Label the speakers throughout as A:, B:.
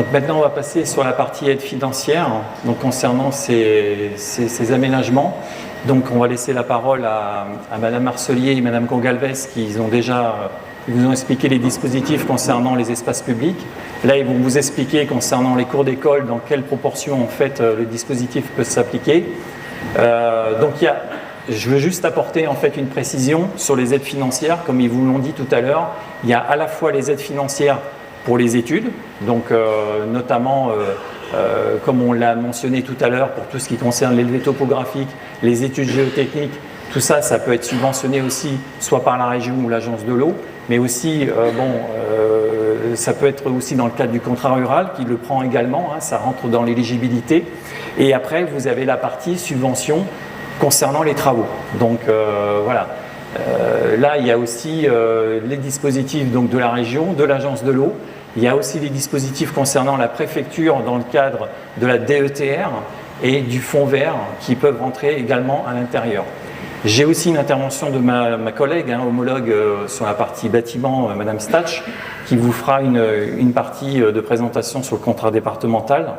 A: Donc maintenant, on va passer sur la partie aide financière, donc concernant ces aménagements. Donc on va laisser la parole à Madame Marcelier et Madame Gongalves qui vous ont expliqué les dispositifs concernant les espaces publics. Là, ils vont vous expliquer concernant les cours d'école dans quelle proportion en fait le dispositif peut s'appliquer. Je veux juste apporter en fait une précision sur les aides financières. Comme ils vous l'ont dit tout à l'heure, il y a à la fois les aides financières pour les études, donc notamment comme on l'a mentionné tout à l'heure pour tout ce qui concerne l'élevé topographique, les études géotechniques, tout ça, ça peut être subventionné aussi soit par la région ou l'agence de l'eau, mais aussi, ça peut être aussi dans le cadre du contrat rural qui le prend également, hein, ça rentre dans l'éligibilité. Et après, vous avez la partie subvention concernant les travaux. Donc voilà. Là, il y a aussi les dispositifs donc, de la région, de l'agence de l'eau. Il y a aussi les dispositifs concernant la préfecture dans le cadre de la DETR et du fonds vert qui peuvent rentrer également à l'intérieur. J'ai aussi une intervention de ma collègue, homologue sur la partie bâtiment, Madame Stach, qui vous fera une partie de présentation sur le contrat départemental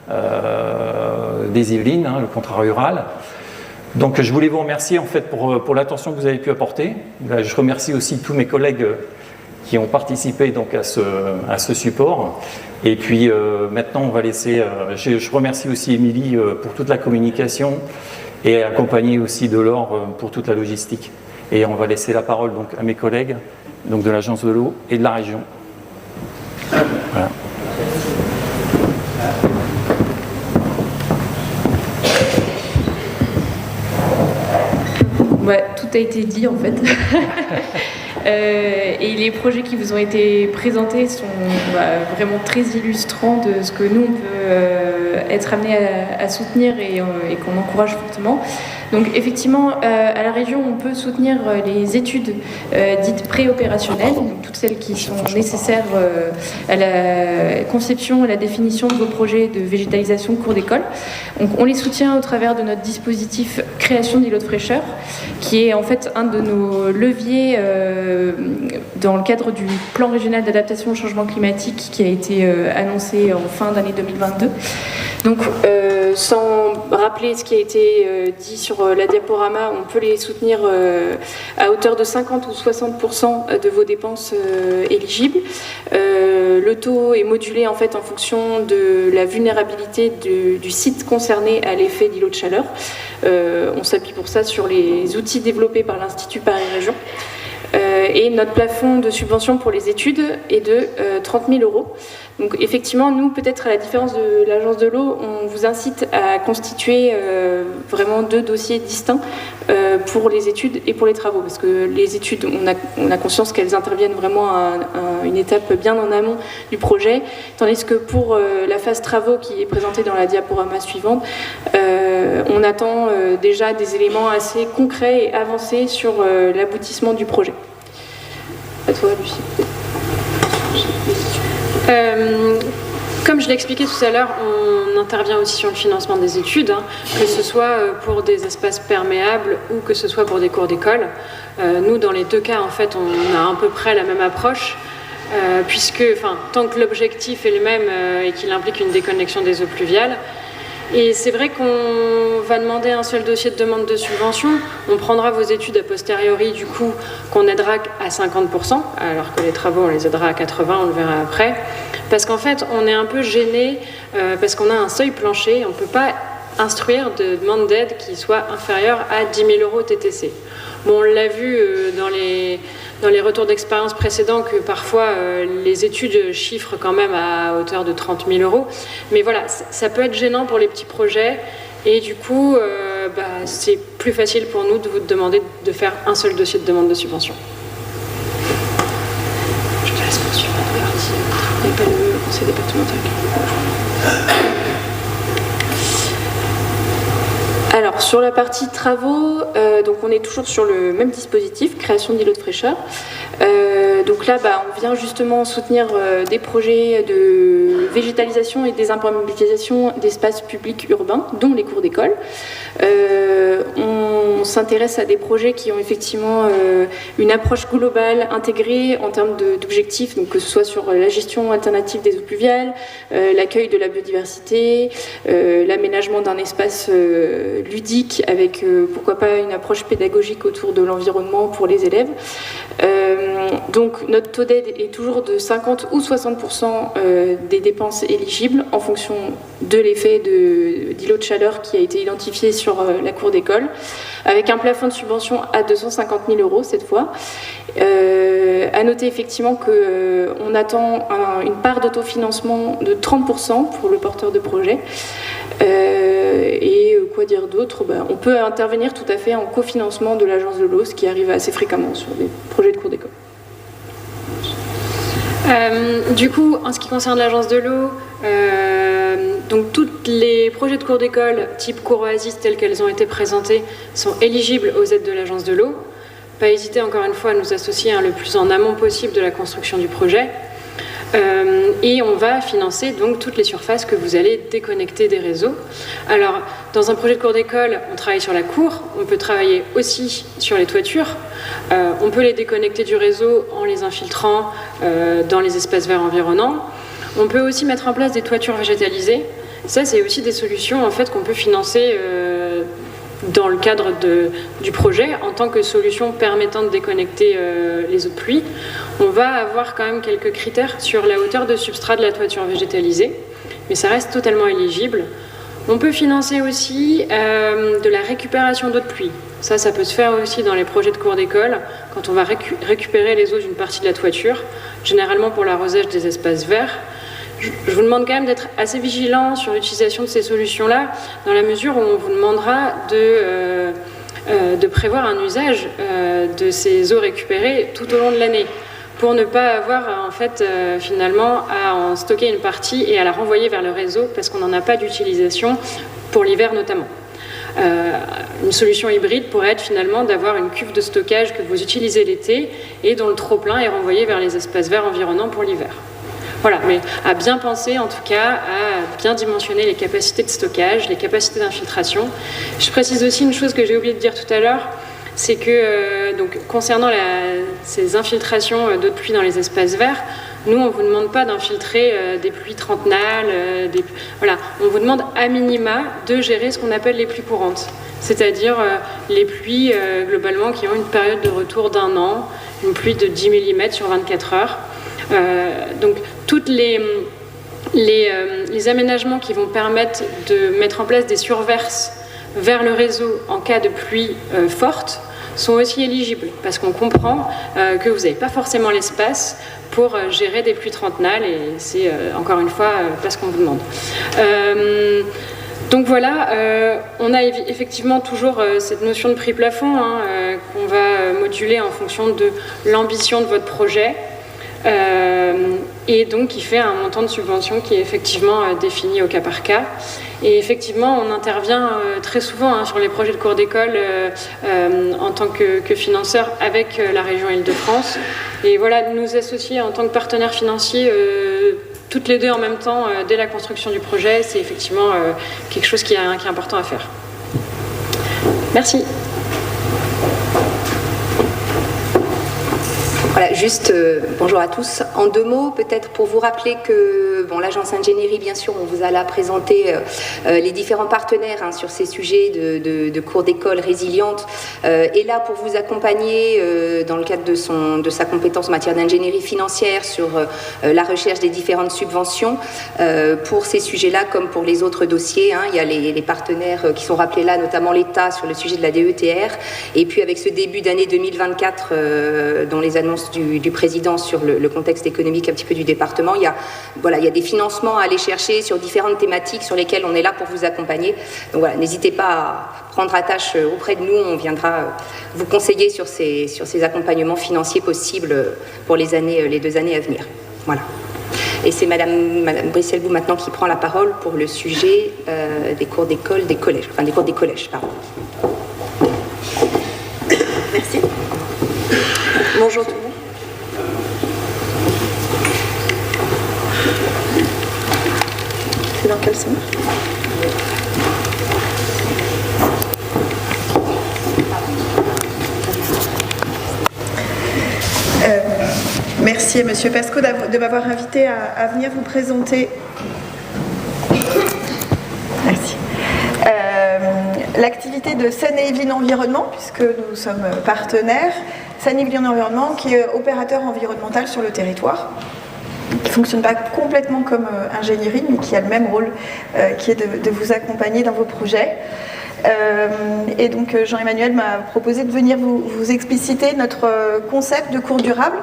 A: des Yvelines, le contrat rural. Donc je voulais vous remercier en fait pour l'attention que vous avez pu apporter. Je remercie aussi tous mes collègues qui ont participé donc à ce support. Et puis maintenant on va laisser. Je remercie aussi Émilie pour toute la communication et accompagné aussi de Laure pour toute la logistique. Et on va laisser la parole donc à mes collègues donc de l'agence de l'eau et de la région. Voilà.
B: Ouais, tout a été dit en fait. Et les projets qui vous ont été présentés sont vraiment très illustrants de ce que nous on peut être amené à soutenir et qu'on encourage fortement. Donc effectivement, à la région, on peut soutenir les études dites préopérationnelles, donc toutes celles qui sont nécessaires à la conception et la définition de vos projets de végétalisation cours d'école. Donc on les soutient au travers de notre dispositif création d'îlots de fraîcheur, qui est en fait un de nos leviers dans le cadre du plan régional d'adaptation au changement climatique qui a été annoncé en fin d'année 2022. Donc sans rappeler ce qui a été dit sur la diaporama, on peut les soutenir à hauteur de 50 ou 60% de vos dépenses éligibles. Le taux est modulé en fait en fonction de la vulnérabilité du site concerné à l'effet d'îlot de chaleur. On s'appuie pour ça sur les outils développés par l'Institut Paris Région. Et notre plafond de subvention pour les études est de 30 000 €. Donc effectivement, nous, peut-être à la différence de l'agence de l'eau, on vous incite à constituer vraiment 2 dossiers distincts pour les études et pour les travaux. Parce que les études, on a conscience qu'elles interviennent vraiment à une étape bien en amont du projet, tandis que pour la phase travaux qui est présentée dans la diaporama suivante, on attend déjà des éléments assez concrets et avancés sur l'aboutissement du projet. À toi, Lucie.
C: Comme je l'ai expliqué tout à l'heure, on intervient aussi sur le financement des études, que ce soit pour des espaces perméables ou que ce soit pour des cours d'école. Nous, dans les 2 cas, en fait, on a à peu près la même approche, puisque tant que l'objectif est le même et qu'il implique une déconnexion des eaux pluviales, et c'est vrai qu'on va demander un seul dossier de demande de subvention. On prendra vos études a posteriori, du coup, qu'on aidera à 50%, alors que les travaux, on les aidera à 80%, on le verra après. Parce qu'en fait, on est un peu gêné, parce qu'on a un seuil plancher. On ne peut pas instruire de demande d'aide qui soit inférieure à 10 000 € TTC. Bon, on l'a vu dans les retours d'expérience précédents que parfois les études chiffrent quand même à hauteur de 30 000 €. Mais voilà, ça peut être gênant pour les petits projets et du coup, c'est plus facile pour nous de vous demander de faire un seul dossier de demande de subvention. Je te laisse poursuivre la partie. Il n'y a pas le conseil départemental.
B: Alors, sur la partie travaux, donc on est toujours sur le même dispositif, création d'îlots de fraîcheur. Donc là, on vient justement soutenir des projets de végétalisation et désimperméabilisation d'espaces publics urbains, dont les cours d'école. On s'intéresse à des projets qui ont effectivement une approche globale, intégrée en termes d'objectifs, donc que ce soit sur la gestion alternative des eaux pluviales, l'accueil de la biodiversité, l'aménagement d'un espace ludique avec pourquoi pas une approche pédagogique autour de l'environnement pour les élèves. Donc notre taux d'aide est toujours de 50 ou 60% des dépenses éligibles en fonction de l'effet d'îlot de chaleur qui a été identifié sur la cour d'école, avec un plafond de subvention à 250 000 € cette fois. À noter effectivement qu'on attend une part d'autofinancement de 30% pour le porteur de projet. Et quoi dire d'autre? On peut intervenir tout à fait en cofinancement de l'agence de l'eau, ce qui arrive assez fréquemment sur des projets de cours d'école.
C: Du coup, en ce qui concerne l'agence de l'eau, donc tous les projets de cours d'école type cours Oasis tels qu'elles ont été présentées sont éligibles aux aides de l'agence de l'eau. Pas hésiter encore une fois à nous associer le plus en amont possible de la construction du projet. Et on va financer donc toutes les surfaces que vous allez déconnecter des réseaux. Alors, dans un projet de cours d'école, on travaille sur la cour, on peut travailler aussi sur les toitures. On peut les déconnecter du réseau en les infiltrant dans les espaces verts environnants. On peut aussi mettre en place des toitures végétalisées. Ça, c'est aussi des solutions en fait qu'on peut financer dans le cadre du projet en tant que solution permettant de déconnecter les eaux de pluie. On va avoir quand même quelques critères sur la hauteur de substrat de la toiture végétalisée, mais ça reste totalement éligible. On peut financer aussi de la récupération d'eau de pluie. Ça peut se faire aussi dans les projets de cours d'école, quand on va récupérer les eaux d'une partie de la toiture, généralement pour l'arrosage des espaces verts. Je vous demande quand même d'être assez vigilant sur l'utilisation de ces solutions-là, dans la mesure où on vous demandera de prévoir un usage de ces eaux récupérées tout au long de l'année, pour ne pas avoir en fait finalement à en stocker une partie et à la renvoyer vers le réseau parce qu'on n'en a pas d'utilisation pour l'hiver notamment. Une solution hybride pourrait être finalement d'avoir une cuve de stockage que vous utilisez l'été et dont le trop-plein est renvoyé vers les espaces verts environnants pour l'hiver. Voilà, mais à bien penser en tout cas, à bien dimensionner les capacités de stockage, les capacités d'infiltration. Je précise aussi une chose que j'ai oublié de dire tout à l'heure, c'est que donc, concernant ces infiltrations d'eau de pluie dans les espaces verts, nous on ne vous demande pas d'infiltrer des pluies trentenales, voilà. On vous demande à minima de gérer ce qu'on appelle les pluies courantes, c'est-à-dire les pluies globalement qui ont une période de retour d'1 an, une pluie de 10 mm sur 24 heures. Donc toutes les aménagements qui vont permettre de mettre en place des surverses vers le réseau en cas de pluie forte sont aussi éligibles parce qu'on comprend que vous n'avez pas forcément l'espace pour gérer des pluies trentenales et c'est encore une fois pas ce qu'on vous demande. Donc voilà, on a effectivement toujours cette notion de prix plafond qu'on va moduler en fonction de l'ambition de votre projet. Et donc qui fait un montant de subvention qui est effectivement défini au cas par cas. Et effectivement, on intervient très souvent sur les projets de cours d'école en tant que financeur avec la région Île-de-France. Et voilà, nous associer en tant que partenaire financier toutes les deux en même temps dès la construction du projet, c'est effectivement quelque chose qui est important à faire. Merci.
D: Voilà, juste bonjour à tous. En 2 mots, peut-être pour vous rappeler que l'agence ingénierie, bien sûr, on vous a là présenté les différents partenaires sur ces sujets de cours d'école résilientes, est là pour vous accompagner dans le cadre de sa compétence en matière d'ingénierie financière sur la recherche des différentes subventions. Pour ces sujets-là, comme pour les autres dossiers, il y a les partenaires qui sont rappelés là, notamment l'État sur le sujet de la DETR, et puis avec ce début d'année 2024 dont les annonces du président sur le contexte économique un petit peu du département. Il y a des financements à aller chercher sur différentes thématiques sur lesquelles on est là pour vous accompagner. Donc voilà, n'hésitez pas à prendre attache auprès de nous, on viendra vous conseiller sur ces accompagnements financiers possibles pour les 2 années à venir. Voilà. Et c'est Madame Brichelbout maintenant qui prend la parole pour le sujet des cours d'école, des collèges, enfin des cours des collèges, pardon. Merci. Bonjour tout le monde. C'est dans quel sens ?
E: Merci à Monsieur Pasco de m'avoir invité à venir vous présenter. Merci. L'activité de Seine-et-Yvelines Environnement, puisque nous sommes partenaires. Seine-et-Yvelines Environnement, qui est opérateur environnemental sur le territoire, qui ne fonctionne pas complètement comme ingénierie, mais qui a le même rôle, qui est de vous accompagner dans vos projets. Et donc Jean-Emmanuel m'a proposé de venir vous expliciter notre concept de cours durable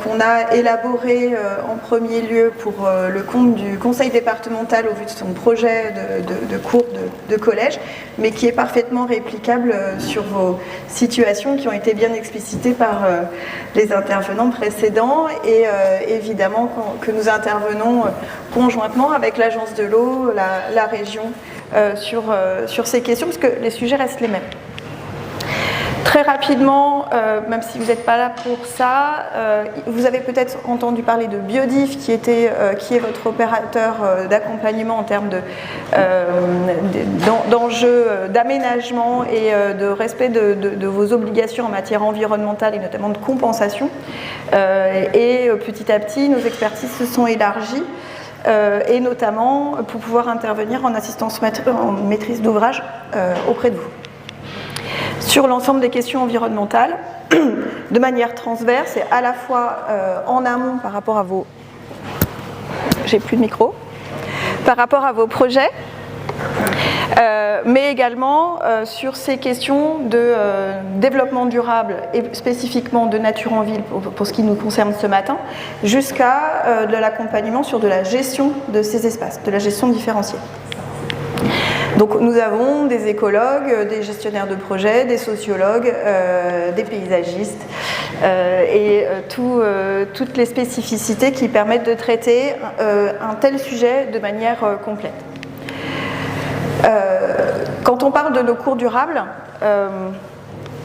E: qu'on a élaboré en premier lieu pour le compte du conseil départemental au vu de son projet de cours de collège, mais qui est parfaitement réplicable sur vos situations qui ont été bien explicitées par les intervenants précédents et évidemment que nous intervenons conjointement avec l'agence de l'eau, la région sur ces questions, parce que les sujets restent les mêmes. Très rapidement, même si vous n'êtes pas là pour ça, vous avez peut-être entendu parler de Biodiff, qui est votre opérateur d'accompagnement en termes d'enjeux d'aménagement et de respect de vos obligations en matière environnementale et notamment de compensation. Et petit à petit, nos expertises se sont élargies. Et notamment pour pouvoir intervenir en assistance en maîtrise d'ouvrage auprès de vous. Sur l'ensemble des questions environnementales, de manière transverse et à la fois en amont par rapport à vos... J'ai plus de micro. Par rapport à vos projets, mais également sur ces questions de développement durable et spécifiquement de nature en ville pour ce qui nous concerne ce matin, jusqu'à de l'accompagnement sur de la gestion de ces espaces, de la gestion différenciée. Donc nous avons des écologues, des gestionnaires de projets, des sociologues, des paysagistes et toutes les spécificités qui permettent de traiter un tel sujet de manière complète. Quand on parle de nos cours durables,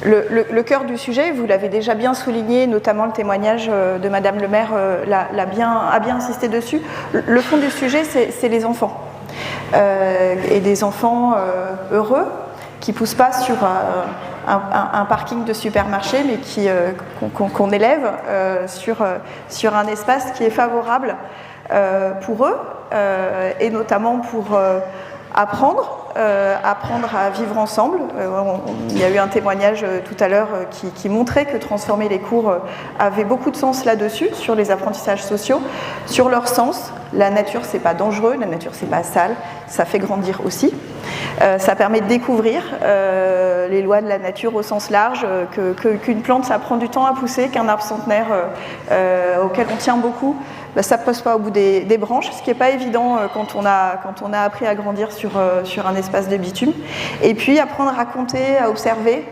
E: le cœur du sujet, vous l'avez déjà bien souligné, notamment le témoignage de Madame le maire a bien insisté dessus, le fond du sujet c'est les enfants. Et des enfants heureux qui ne poussent pas sur un parking de supermarché, mais qu'on élève sur un espace qui est favorable pour eux, et notamment pour apprendre à vivre ensemble. Il y a eu un témoignage tout à l'heure qui montrait que transformer les cours avait beaucoup de sens là-dessus, sur les apprentissages sociaux, sur leur sens. La nature, c'est pas dangereux, la nature, c'est pas sale, ça fait grandir aussi. Ça permet de découvrir les lois de la nature au sens large, qu'une plante, ça prend du temps à pousser, qu'un arbre centenaire auquel on tient beaucoup, ça ne pose pas au bout des branches, ce qui n'est pas évident quand on a appris à grandir sur un espace de bitume. Et puis apprendre à compter, à observer,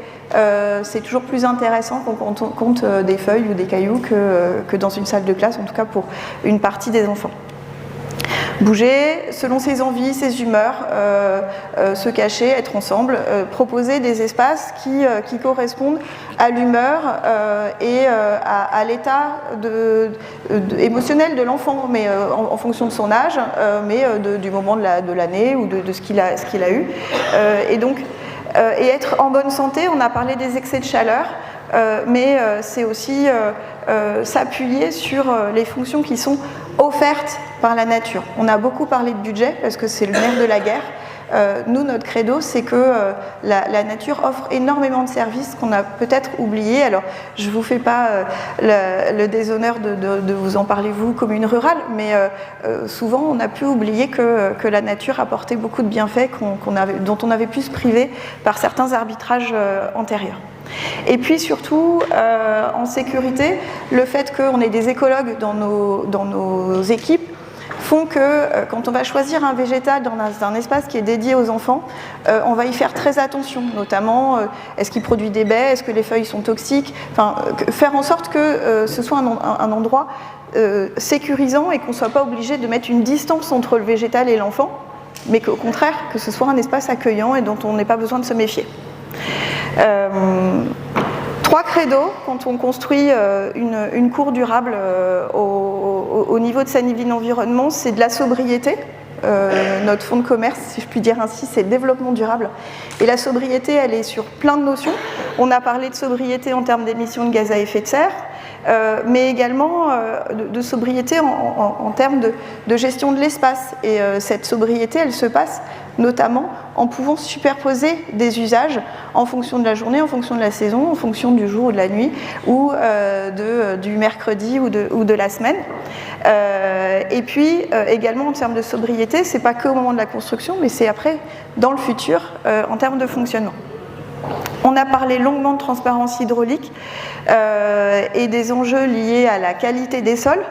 E: c'est toujours plus intéressant quand on compte des feuilles ou des cailloux que dans une salle de classe, en tout cas pour une partie des enfants. Bouger selon ses envies, ses humeurs, se cacher, être ensemble, proposer des espaces qui correspondent à l'humeur et à l'état émotionnel de l'enfant, mais en fonction de son âge, mais du moment de l'année ou de ce qu'il a eu. Et donc, et être en bonne santé, on a parlé des excès de chaleur, mais c'est aussi s'appuyer sur les fonctions qui sont offertes par la nature. On a beaucoup parlé de budget parce que c'est le nerf de la guerre. Nous, notre credo, c'est que la nature offre énormément de services qu'on a peut-être oubliés. Alors, je ne vous fais pas le déshonneur de vous en parler, vous, commune rurale, mais souvent, on a pu oublier que la nature apportait beaucoup de bienfaits dont on avait pu se priver par certains arbitrages antérieurs. Et puis surtout, en sécurité, le fait qu'on ait des écologues dans nos équipes font que quand on va choisir un végétal dans un espace qui est dédié aux enfants, on va y faire très attention, notamment est-ce qu'il produit des baies, est-ce que les feuilles sont toxiques, enfin, faire en sorte que ce soit un endroit sécurisant et qu'on ne soit pas obligé de mettre une distance entre le végétal et l'enfant, mais qu'au contraire, que ce soit un espace accueillant et dont on n'ait pas besoin de se méfier. 3 credos quand on construit une cour durable au niveau de sa vie d'environnement, c'est de la sobriété. Notre fonds de commerce, si je puis dire ainsi, c'est le développement durable. Et la sobriété, elle est sur plein de notions. On a parlé de sobriété en termes d'émissions de gaz à effet de serre, mais également de sobriété en termes de gestion de l'espace. Et cette sobriété, elle se passe notamment en pouvant superposer des usages en fonction de la journée, en fonction de la saison, en fonction du jour ou de la nuit, ou du mercredi ou de la semaine. Et puis également en termes de sobriété, c'est pas que au moment de la construction, mais c'est après, dans le futur, en termes de fonctionnement. On a parlé longuement de transparence hydraulique et des enjeux liés à la qualité des sols.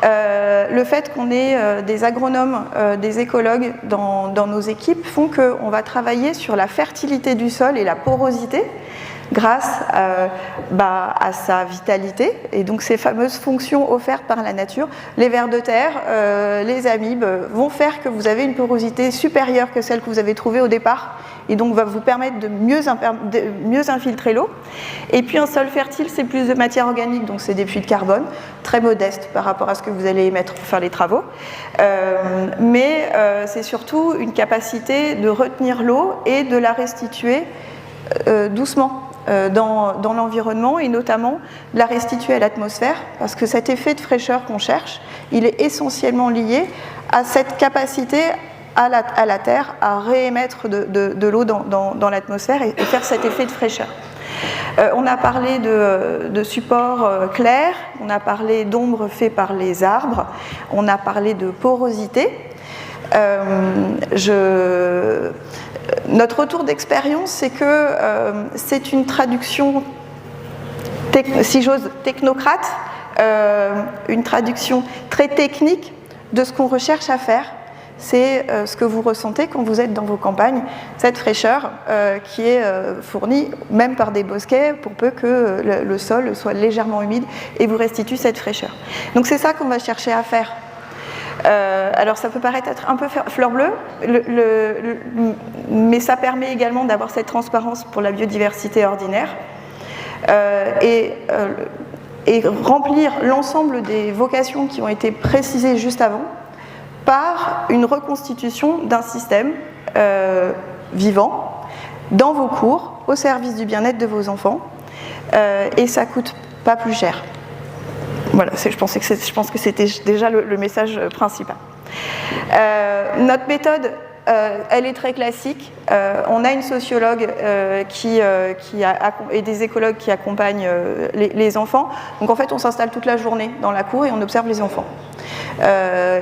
E: Le fait qu'on ait des agronomes, des écologues dans nos équipes font qu'on va travailler sur la fertilité du sol et la porosité grâce à sa vitalité et donc ces fameuses fonctions offertes par la nature. Les vers de terre, les amibes vont faire que vous avez une porosité supérieure que celle que vous avez trouvée au départ et donc va vous permettre de mieux infiltrer l'eau. Et puis un sol fertile, c'est plus de matière organique, donc c'est des puits de carbone, très modestes par rapport à ce que vous allez émettre pour faire les travaux. Mais c'est surtout une capacité de retenir l'eau et de la restituer doucement dans l'environnement et notamment de la restituer à l'atmosphère parce que cet effet de fraîcheur qu'on cherche, il est essentiellement lié à cette capacité à la Terre à réémettre de l'eau dans l'atmosphère et faire cet effet de fraîcheur. On a parlé de supports clairs, on a parlé d'ombre fait par les arbres, on a parlé de porosité. Notre retour d'expérience, c'est que c'est une traduction, si j'ose, technocrate, une traduction très technique de ce qu'on recherche à faire. C'est ce que vous ressentez quand vous êtes dans vos campagnes, cette fraîcheur qui est fournie même par des bosquets pour peu que le sol soit légèrement humide et vous restitue cette fraîcheur. Donc c'est ça qu'on va chercher à faire. Alors ça peut paraître être un peu fleur bleue, mais ça permet également d'avoir cette transparence pour la biodiversité ordinaire et remplir l'ensemble des vocations qui ont été précisées juste avant par une reconstitution d'un système vivant dans vos cours, au service du bien-être de vos enfants, et ça ne coûte pas plus cher. Voilà, je pense que c'était déjà le message principal. Notre méthode, elle est très classique. On a une sociologue et des écologues qui accompagnent les enfants. Donc en fait, on s'installe toute la journée dans la cour et on observe les enfants.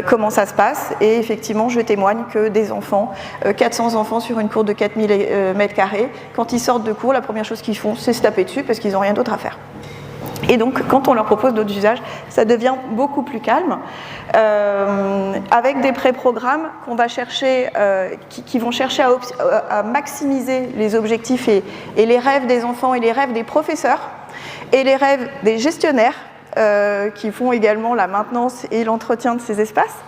E: Comment ça se passe, et effectivement je témoigne que des enfants, 400 enfants sur une cour de 4000 m², quand ils sortent de cours, la première chose qu'ils font c'est se taper dessus parce qu'ils n'ont rien d'autre à faire. Et donc quand on leur propose d'autres usages, ça devient beaucoup plus calme, avec des pré-programmes qu'on va chercher, qui vont chercher à maximiser les objectifs et les rêves des enfants et les rêves des professeurs et les rêves des gestionnaires, qui font également la maintenance et l'entretien de ces espaces,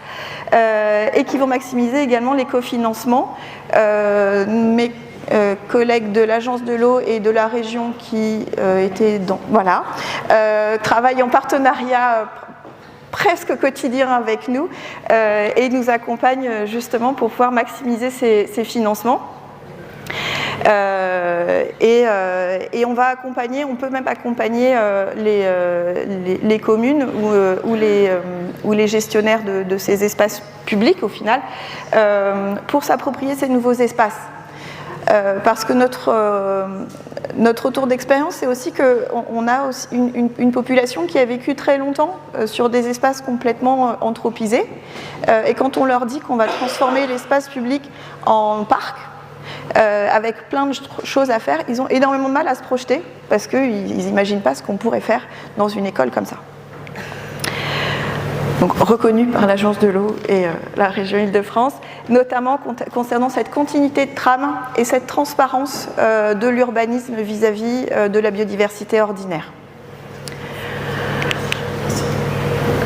E: et qui vont maximiser également les cofinancements. Mes collègues de l'Agence de l'eau et de la région qui travaillent en partenariat presque quotidien avec nous et nous accompagnent justement pour pouvoir maximiser ces financements. Et on va accompagner, on peut même accompagner les communes ou les gestionnaires de ces espaces publics au final pour s'approprier ces nouveaux espaces. Parce que notre retour d'expérience, c'est aussi qu'on a aussi une population qui a vécu très longtemps sur des espaces complètement anthropisés. Et quand on leur dit qu'on va transformer l'espace public en parc, avec plein de choses à faire, ils ont énormément de mal à se projeter parce qu'ils n'imaginent pas ce qu'on pourrait faire dans une école comme ça. Donc reconnu par l'Agence de l'eau et la région Île-de-France, notamment concernant cette continuité de trame et cette transparence de l'urbanisme vis-à-vis de la biodiversité ordinaire.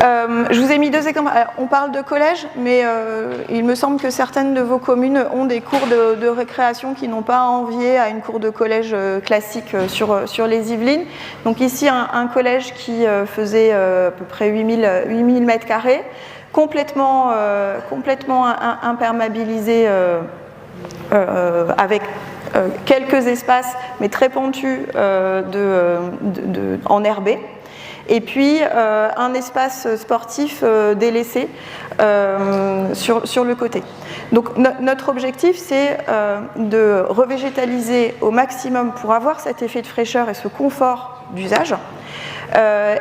E: Je vous ai mis 2 exemples. Alors, on parle de collège, mais il me semble que certaines de vos communes ont des cours de récréation qui n'ont pas à envier à une cour de collège classique sur les Yvelines. Donc ici, un collège qui faisait à peu près 8000 mètres carrés, complètement imperméabilisé avec quelques espaces, mais très pentus en herbé. Et puis un espace sportif délaissé sur le côté. Donc notre objectif, c'est de revégétaliser au maximum pour avoir cet effet de fraîcheur et ce confort d'usage.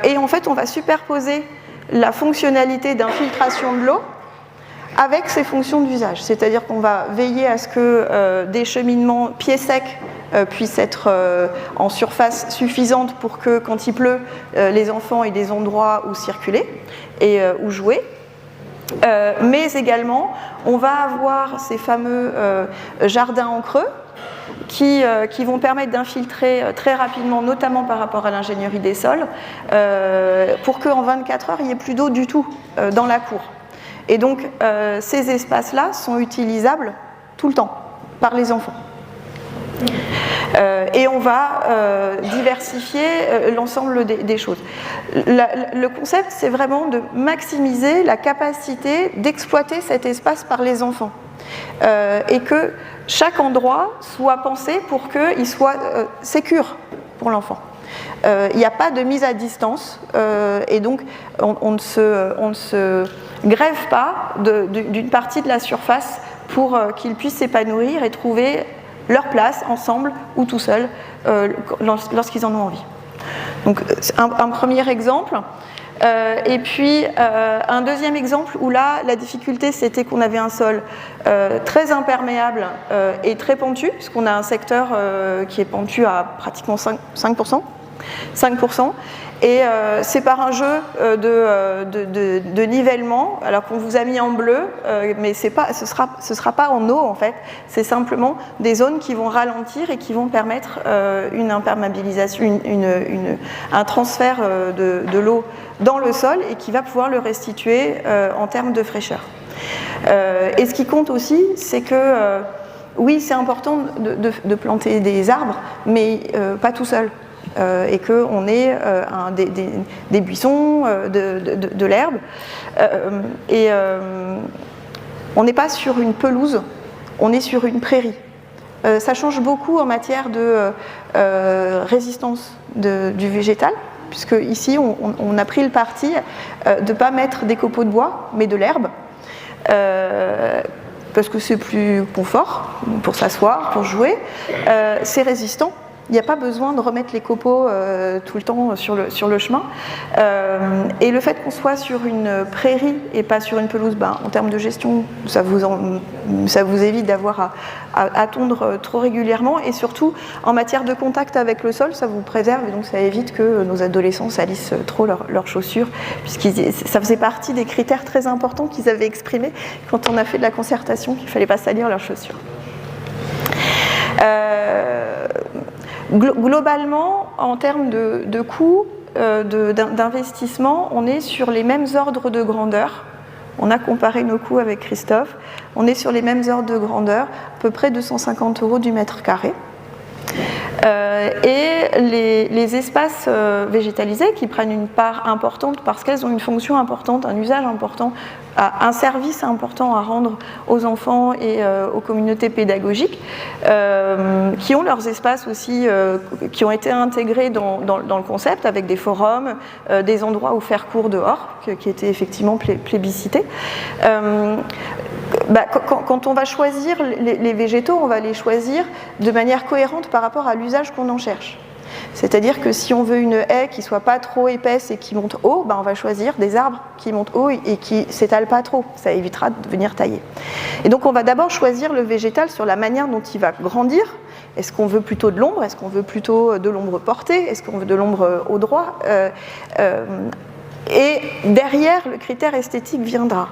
E: Et en fait, on va superposer la fonctionnalité d'infiltration de l'eau avec ses fonctions d'usage. C'est-à-dire qu'on va veiller à ce que des cheminements pieds secs puissent être en surface suffisante pour que, quand il pleut, les enfants aient des endroits où circuler et où jouer. Mais également, on va avoir ces fameux jardins en creux qui vont permettre d'infiltrer très rapidement, notamment par rapport à l'ingénierie des sols, pour qu'en 24 heures, il n'y ait plus d'eau du tout dans la cour. Et donc, ces espaces-là sont utilisables tout le temps par les enfants. Et on va diversifier l'ensemble des choses. Le concept, c'est vraiment de maximiser la capacité d'exploiter cet espace par les enfants. Et que chaque endroit soit pensé pour qu'il soit sécure pour l'enfant. Il n'y a pas de mise à distance et donc on ne se grève pas d'une partie de la surface pour qu'ils puissent s'épanouir et trouver leur place ensemble ou tout seuls lorsqu'ils en ont envie. Donc un premier exemple. Et puis un deuxième exemple où là la difficulté c'était qu'on avait un sol très imperméable et très pentu, puisqu'on a un secteur qui est pentu à pratiquement 5%. Et c'est par un jeu de nivellement, alors qu'on vous a mis en bleu, mais ce sera pas en eau en fait, c'est simplement des zones qui vont ralentir et qui vont permettre une imperméabilisation, un transfert de l'eau dans le sol et qui va pouvoir le restituer en termes de fraîcheur. Et ce qui compte aussi, c'est que oui, c'est important de planter des arbres, mais pas tout seul. Et qu'on ait des buissons, de l'herbe. On n'est pas sur une pelouse, on est sur une prairie. Ça change beaucoup en matière de résistance du végétal, puisque ici on a pris le parti de ne pas mettre des copeaux de bois, mais de l'herbe. Parce que c'est plus confort pour s'asseoir, pour jouer. C'est résistant. Il n'y a pas besoin de remettre les copeaux tout le temps sur le chemin. Et le fait qu'on soit sur une prairie et pas sur une pelouse, en termes de gestion, ça vous évite d'avoir à tondre trop régulièrement. Et surtout, en matière de contact avec le sol, ça vous préserve et donc ça évite que nos adolescents salissent trop leurs chaussures, ça faisait partie des critères très importants qu'ils avaient exprimés quand on a fait de la concertation, qu'il ne fallait pas salir leurs chaussures. Globalement, en termes de coûts, d'investissement, on est sur les mêmes ordres de grandeur. On a comparé nos coûts avec Christophe. On est sur les mêmes ordres de grandeur, à peu près 250 € du mètre carré. Et les espaces végétalisés qui prennent une part importante parce qu'elles ont une fonction importante, un usage important, un service important à rendre aux enfants et aux communautés pédagogiques, qui ont leurs espaces aussi, qui ont été intégrés dans le concept avec des forums, des endroits où faire cours dehors, qui étaient effectivement plébiscités. Quand on va choisir les végétaux, on va les choisir de manière cohérente par rapport à l'usage qu'on en cherche. C'est-à-dire que si on veut une haie qui ne soit pas trop épaisse et qui monte haut, on va choisir des arbres qui montent haut et qui ne s'étalent pas trop. Ça évitera de venir tailler. Et donc on va d'abord choisir le végétal sur la manière dont il va grandir. Est-ce qu'on veut plutôt de l'ombre? Est-ce qu'on veut plutôt de l'ombre portée? Est-ce qu'on veut de l'ombre au droit? Et derrière, le critère esthétique viendra.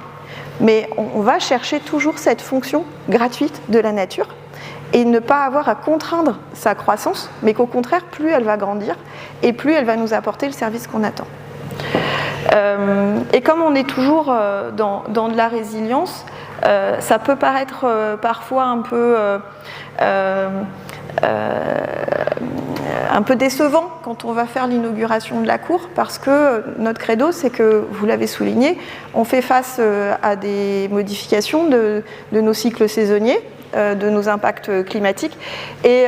E: Mais on va chercher toujours cette fonction gratuite de la nature et ne pas avoir à contraindre sa croissance, mais qu'au contraire, plus elle va grandir et plus elle va nous apporter le service qu'on attend. Et comme on est toujours dans de la résilience, ça peut paraître parfois un peu décevant quand on va faire l'inauguration de la cour, parce que notre credo, c'est que, vous l'avez souligné, on fait face à des modifications de nos cycles saisonniers, de nos impacts climatiques, et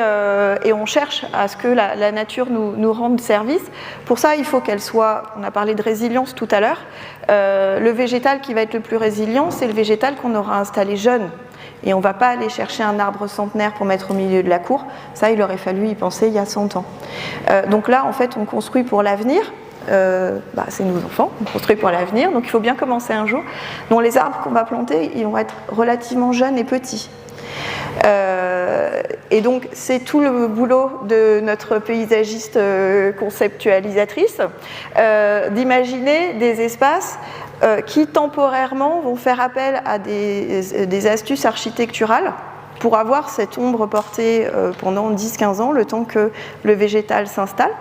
E: on cherche à ce que la nature nous rende service. Pour ça, il faut qu'elle soit, on a parlé de résilience tout à l'heure, le végétal qui va être le plus résilient, c'est le végétal qu'on aura installé jeune. Et on ne va pas aller chercher un arbre centenaire pour mettre au milieu de la cour. Ça, il aurait fallu y penser il y a 100 ans. Donc là, en fait, on construit pour l'avenir. C'est nos enfants, on construit pour l'avenir. Donc il faut bien commencer un jour. Donc les arbres qu'on va planter, ils vont être relativement jeunes et petits. Et donc c'est tout le boulot de notre paysagiste conceptualisatrice d'imaginer des espaces qui temporairement vont faire appel à des astuces architecturales pour avoir cette ombre portée pendant 10-15 ans, le temps que le végétal s'installe.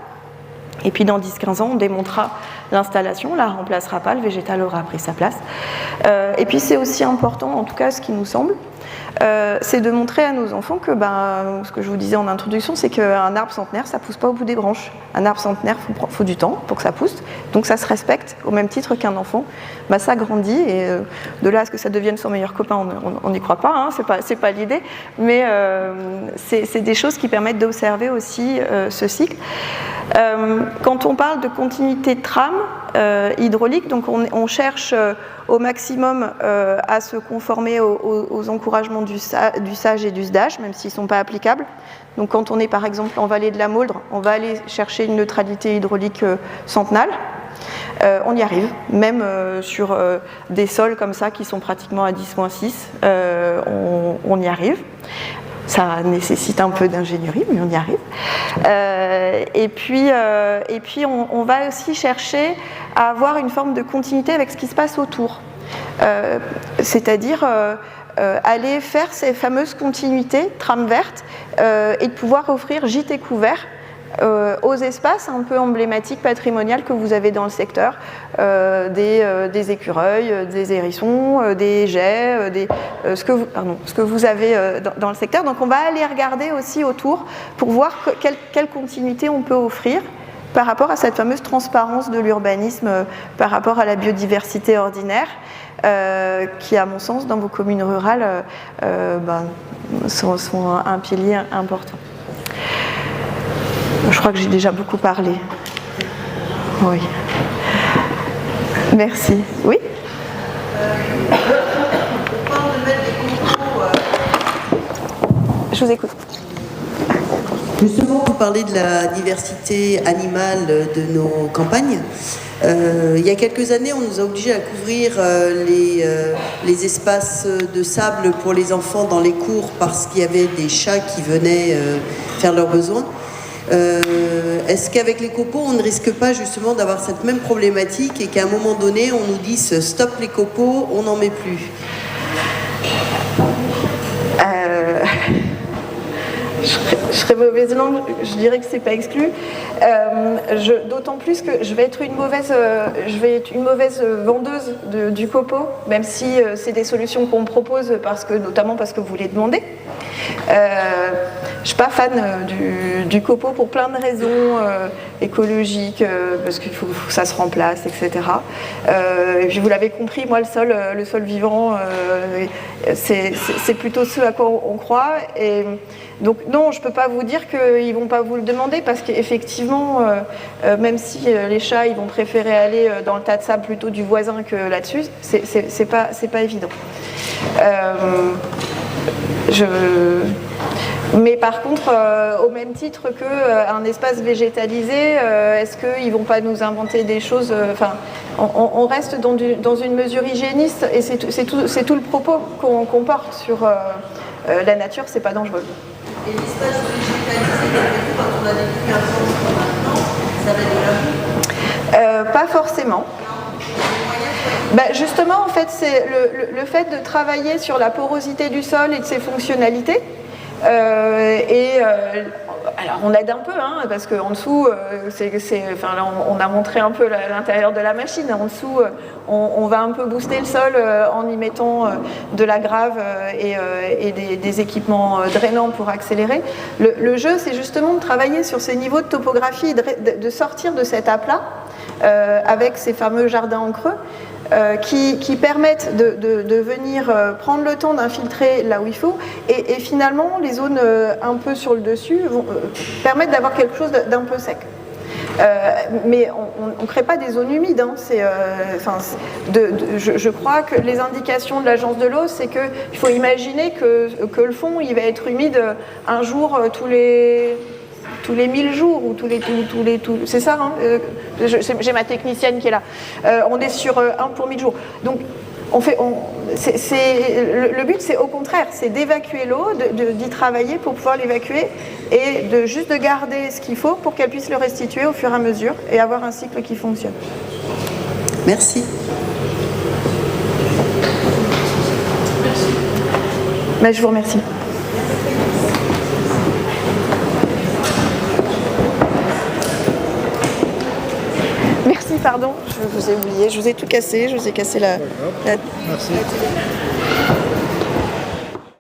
E: Et puis dans 10-15 ans, on démontera l'installation, on ne la remplacera pas, le végétal aura pris sa place. Et puis c'est aussi important, en tout cas ce qui nous semble, c'est de montrer à nos enfants que, ce que je vous disais en introduction, c'est qu'un arbre centenaire, ça ne pousse pas au bout des branches. Un arbre centenaire, il faut du temps pour que ça pousse, donc ça se respecte au même titre qu'un enfant. Ça grandit, et de là à ce que ça devienne son meilleur copain, on n'y croit pas, hein, c'est pas l'idée, mais c'est des choses qui permettent d'observer aussi ce cycle. Quand on parle de continuité de trame hydraulique, donc on cherche au maximum à se conformer aux encouragements du SAGE et du SDAGE, même s'ils ne sont pas applicables. Donc quand on est par exemple en vallée de la Mauldre, on va aller chercher une neutralité hydraulique centenale. On y arrive, même sur des sols comme ça qui sont pratiquement à 10-6, on y arrive. Ça nécessite un peu d'ingénierie, mais on y arrive. Et puis on va aussi chercher à avoir une forme de continuité avec ce qui se passe autour. C'est-à-dire aller faire ces fameuses continuités, trames vertes, et de pouvoir offrir gîtes et couverts aux espaces un peu emblématiques patrimoniales que vous avez dans le secteur, des écureuils, des hérissons, des geais, ce que vous avez dans le secteur. Donc on va aller regarder aussi autour pour voir quelle continuité on peut offrir par rapport à cette fameuse transparence de l'urbanisme, par rapport à la biodiversité ordinaire, qui, à mon sens, dans vos communes rurales, sont un pilier important. Je crois que j'ai déjà beaucoup parlé. Oui. Merci. Oui ? Je vous écoute.
F: Justement, vous parlez de la diversité animale de nos campagnes. Il y a quelques années, on nous a obligés à couvrir les espaces de sable pour les enfants dans les cours parce qu'il y avait des chats qui venaient faire leurs besoins. Est-ce qu'avec les copeaux, on ne risque pas justement d'avoir cette même problématique et qu'à un moment donné, on nous dise stop les copeaux, on n'en met plus?
E: Je serais mauvaise langue, je dirais que c'est pas exclu. D'autant plus que je vais être une mauvaise vendeuse du copeau, même si c'est des solutions qu'on me propose, notamment parce que vous les demandez. Je suis pas fan du copeau pour plein de raisons écologiques, parce qu'il faut que ça se remplace, etc. Et puis vous l'avez compris, moi le sol vivant, c'est plutôt ce à quoi on croit. Et donc non, je ne peux pas vous dire qu'ils ne vont pas vous le demander, parce qu'effectivement, même si les chats ils vont préférer aller dans le tas de sable plutôt du voisin que là-dessus, c'est pas évident. Mais par contre, au même titre qu'un espace végétalisé, est-ce qu'ils ne vont pas nous inventer des choses on reste dans une mesure hygiéniste, et c'est tout le propos qu'on porte sur la nature, c'est pas dangereux.
F: Et l'espace végétalisé, quand on a des couvertures maintenant, ça va être de la boue?
E: Pas forcément. Justement, en fait, c'est le fait de travailler sur la porosité du sol et de ses fonctionnalités. Alors on aide un peu, hein, parce qu'en dessous, là, on a montré un peu l'intérieur de la machine. En dessous, on va un peu booster le sol en y mettant de la grave et des équipements drainants pour accélérer. Le jeu, c'est justement de travailler sur ces niveaux de topographie, de sortir de cet aplat avec ces fameux jardins en creux. Qui permettent de venir prendre le temps d'infiltrer là où il faut et finalement les zones un peu sur le dessus vont permettre d'avoir quelque chose d'un peu sec. Mais on ne crée pas des zones humides. Hein. Je crois que les indications de l'agence de l'eau, c'est qu'il faut imaginer que le fond il va être humide un jour tous les 1000 jours ou c'est ça, hein, j'ai ma technicienne qui est là. On est sur 1 pour 1000 jours. Donc le but c'est au contraire, c'est d'évacuer l'eau, d'y travailler pour pouvoir l'évacuer et juste de garder ce qu'il faut pour qu'elle puisse le restituer au fur et à mesure et avoir un cycle qui fonctionne.
F: Merci.
E: Mais je vous remercie. Merci, pardon, je vous ai oublié, je vous ai tout cassé, je vous ai cassé la...
G: Merci.